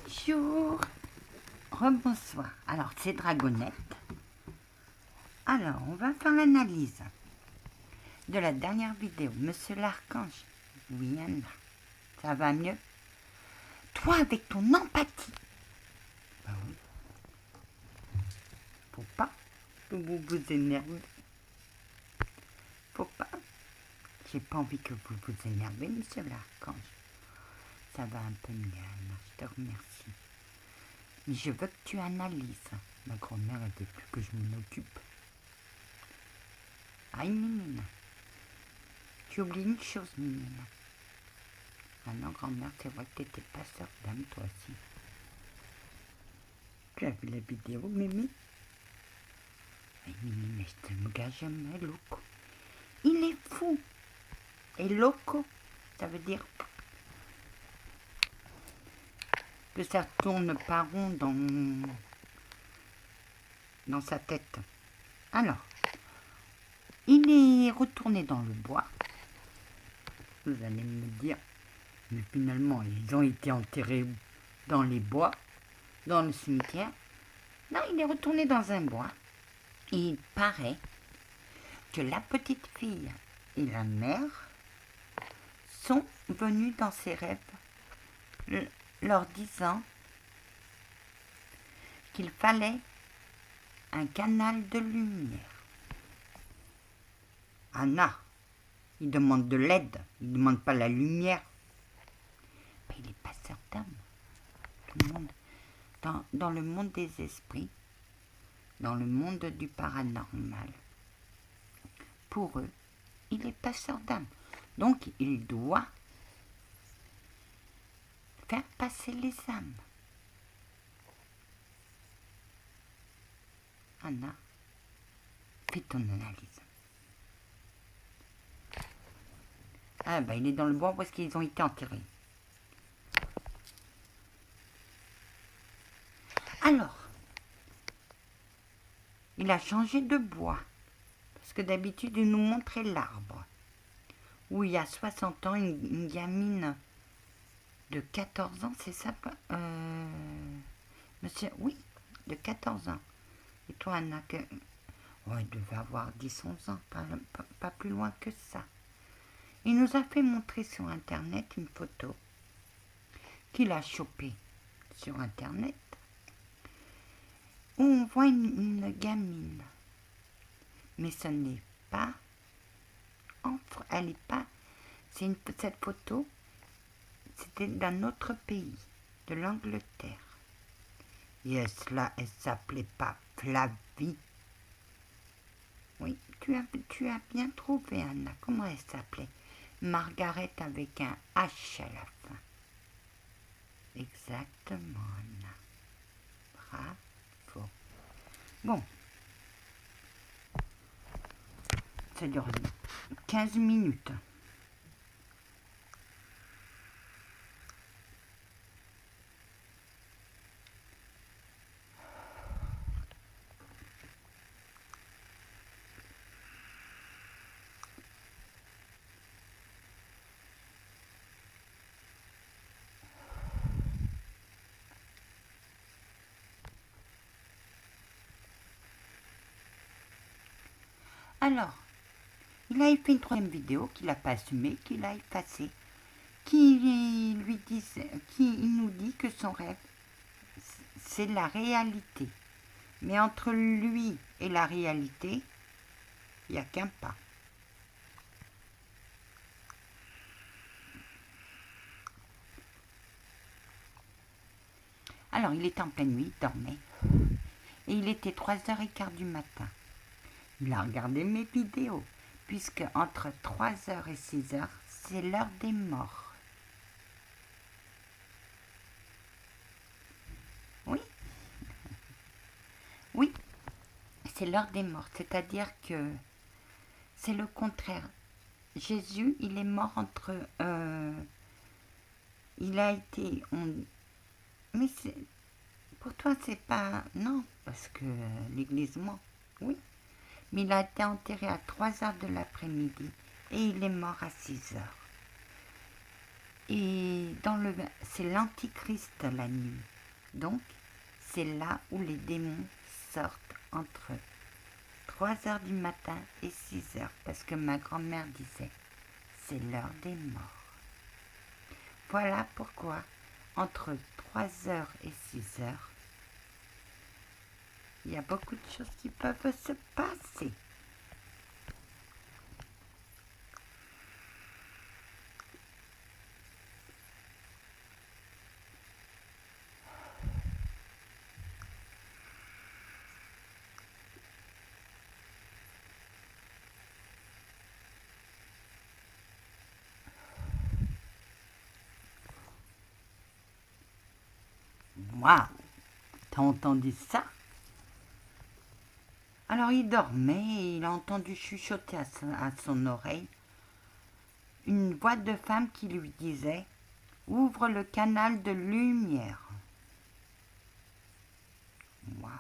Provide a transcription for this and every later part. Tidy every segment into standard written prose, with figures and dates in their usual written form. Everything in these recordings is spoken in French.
Bonjour, rebonsoir. Alors, c'est Dragonette. Alors, on va faire l'analyse de la dernière vidéo. Monsieur l'Archange, oui, Anna, ça va mieux? Toi, avec ton empathie. Ben oui. Faut pas que vous vous énervez. Faut pas. J'ai pas envie que vous vous énervez, Monsieur l'Archange. Ça va un peu mieux, Anna, je te remercie. Mais je veux que tu analyses. Ma grand-mère, elle veut plus que je m'en occupe. Aïe, Minina. Tu oublies une chose, Minina. Ah non, grand-mère, c'est vrai que t'étais pas sœur d'âme, toi aussi. Tu as vu la vidéo, Mimi? Aïe, Minina, je te me gage jamais, loco. Il est fou. Et loco, ça veut dire que ça tourne pas rond dans sa tête. Alors, il est retourné dans le bois. Vous allez me dire, mais finalement, ils ont été enterrés dans les bois, dans le cimetière. Non, il est retourné dans un bois. Et il paraît que la petite fille et la mère sont venues dans ses rêves, leur disant qu'il fallait un canal de lumière. Anna, il demande de l'aide, il ne demande pas la lumière. Mais il n'est pas certain. Tout le monde, dans le monde des esprits, dans le monde du paranormal, pour eux, il est passeur d'âme. Donc, il doit faire passer les âmes. Anna, fais ton analyse. Ah ben, il est dans le bois parce qu'ils ont été enterrés. Alors, il a changé de bois. Parce que d'habitude, il nous montrait l'arbre. Où il y a 60 ans, une gamine de 14 ans, c'est ça monsieur, oui, de 14 ans. Et toi, Anna, que... Oh, il devait avoir 10-11 ans, pas plus loin que ça. Il nous a fait montrer sur Internet une photo qu'il a chopée sur Internet où on voit une gamine. Mais ce n'est pas... Elle est pas... Cette photo, c'était d'un autre pays, de l'Angleterre. Et elle s'appelait pas Flavie. Oui, tu as bien trouvé, Anna. Comment elle s'appelait? Margaret avec un H à la fin. Exactement, Anna. Bravo. Bon. Ça dure 15 minutes. Alors, il a fait une troisième vidéo qu'il n'a pas assumée, qu'il a effacée, qui nous dit que son rêve, c'est la réalité. Mais entre lui et la réalité, il n'y a qu'un pas. Alors, il était en pleine nuit, il dormait. Et il était 3h15 du matin. Il a regardé mes vidéos, puisque entre 3h et 6h, c'est l'heure des morts. Oui. Oui, c'est l'heure des morts, c'est-à-dire que c'est le contraire. Jésus, il est mort entre... il a été... mais pour toi, c'est pas... Non, parce que l'église ment, oui. Mais il a été enterré à 3h de l'après-midi et il est mort à 6h. Et c'est l'antichrist la nuit. Donc, c'est là où les démons sortent entre 3 heures du matin et 6 heures, parce que ma grand-mère disait, c'est l'heure des morts. Voilà pourquoi, entre 3 heures et 6 heures, il y a beaucoup de choses qui peuvent se passer. Waouh, t'as entendu ça? Alors il dormait et il a entendu chuchoter à son oreille une voix de femme qui lui disait « Ouvre le canal de lumière ». Waouh.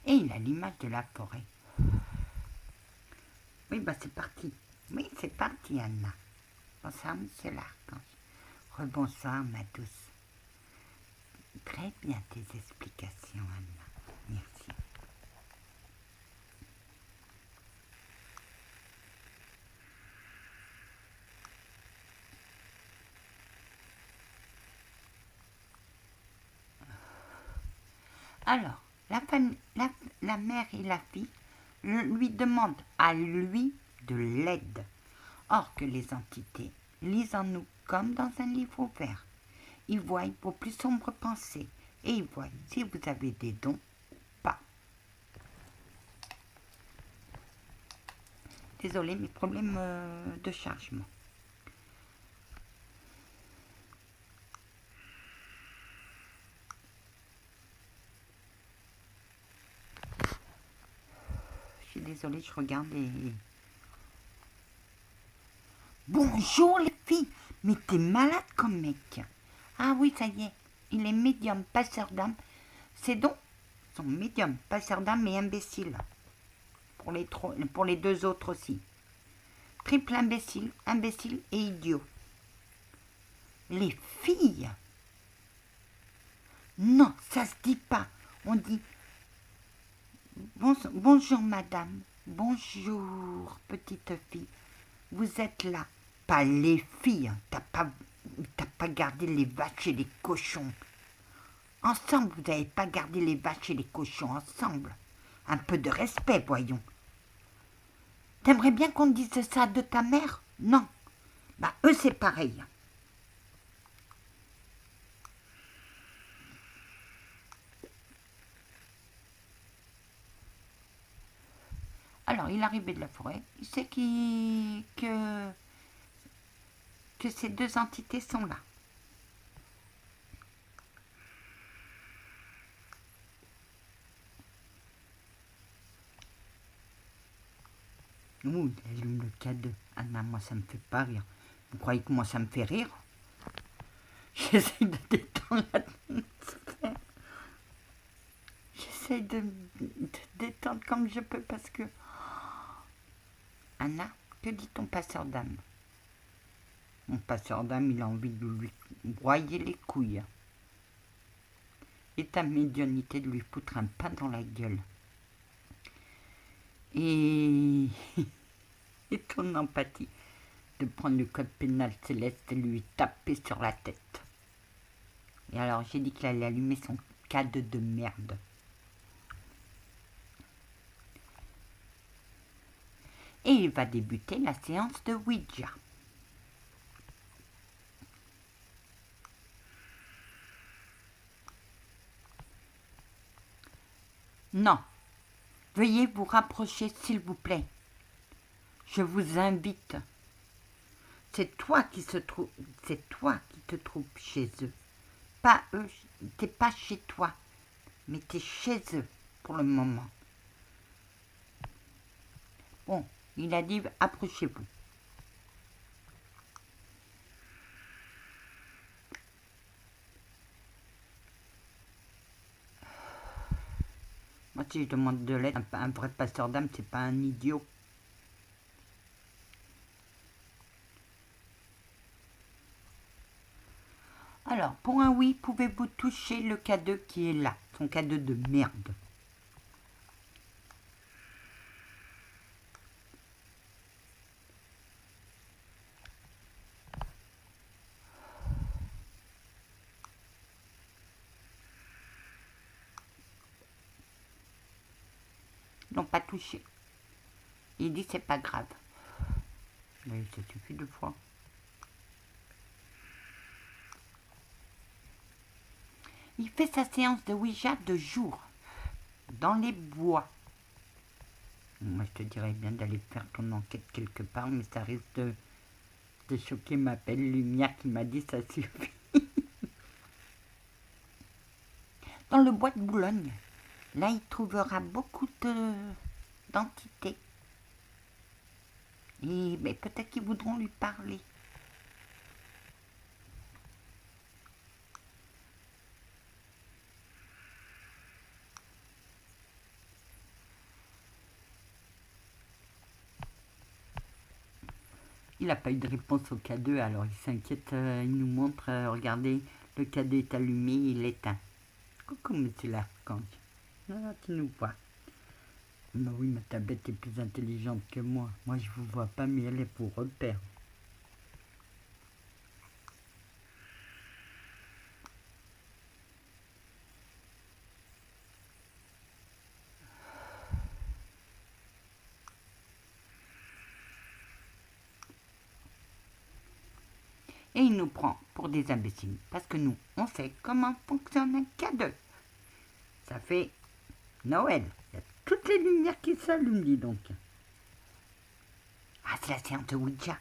Et il a l'image de la forêt. Oui, bah c'est parti. Oui, c'est parti, Anna. Bonsoir, monsieur l'archange. Rebonsoir, ma douce. Très bien tes explications, Anna. Merci. Alors, la mère et la fille lui demandent à lui de l'aide. Or que les entités lisent en nous comme dans un livre ouvert. Ils voient vos plus sombres pensées et ils voient si vous avez des dons ou pas. Désolé, mes problèmes de chargement. Je suis désolée, je regarde et... Bonjour les filles, mais t'es malade comme mec. Ah oui, ça y est, il est médium, passeur d'âme. Ces dons sont médium, passeur d'âme et imbécile. Pour les deux autres aussi. Triple imbécile, imbécile et idiot. Les filles. Non, ça se dit pas. On dit bonjour madame, bonjour petite fille. Vous êtes là. Pas les filles. T'as pas gardé les vaches et les cochons. Ensemble, vous n'avez pas gardé les vaches et les cochons ensemble. Un peu de respect, voyons. T'aimerais bien qu'on dise ça de ta mère? Non. Bah, eux, c'est pareil. Alors, il est arrivé de la forêt. Il sait que ces deux entités sont là. Ouh, il allume le cadeau. Ah non, moi, ça me fait pas rire. Vous croyez que moi, ça me fait rire? J'essaie de détendre l'atmosphère. J'essaie de détendre comme je peux parce que... Anna, que dit ton passeur d'âme? Mon passeur d'âme, il a envie de lui broyer les couilles. Et ta médiumnité de lui foutre un pain dans la gueule. Et ton empathie de prendre le code pénal céleste et lui taper sur la tête. Et alors j'ai dit qu'il allait allumer son cadeau de merde. Et il va débuter la séance de Ouija. Non, veuillez vous rapprocher s'il vous plaît. Je vous invite. C'est toi qui te trouves chez eux. Pas eux, t'es pas chez toi, mais t'es chez eux pour le moment. Bon, il a dit approchez-vous. Moi, si je demande de l'aide, un vrai passeur d'âme, c'est pas un idiot. Alors, pour un oui, pouvez-vous toucher le K2 qui est là, son K2 de merde. Ils n'ont pas touché. Il dit c'est pas grave. Mais ça suffit 2 fois. Il fait sa séance de Ouija de jour, dans les bois. Moi, je te dirais bien d'aller faire ton enquête quelque part, mais ça risque de choquer ma belle lumière qui m'a dit ça suffit. Dans le bois de Boulogne, là, il trouvera beaucoup d'entités. Et mais peut-être qu'ils voudront lui parler. Il n'a pas eu de réponse au K2, alors il s'inquiète, il nous montre, regardez, le K2 est allumé, il éteint. Coucou monsieur l'archange. Ah, tu nous vois. Bah oui, ma tablette est plus intelligente que moi. Moi je vous vois pas, mais elle est pour repère. Et il nous prend pour des imbéciles, parce que nous, on sait comment fonctionne un K2. Ça fait Noël. Il y a toutes les lumières qui s'allument, dis donc. Ah, c'est la séance de Ouija.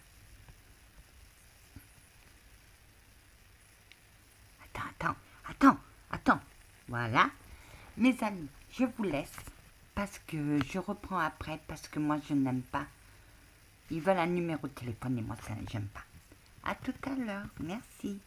Attends. Voilà. Mes amis, je vous laisse parce que je reprends après, parce que moi, je n'aime pas. Ils veulent un numéro de téléphone et moi, ça, j'aime pas. À tout à l'heure. Merci.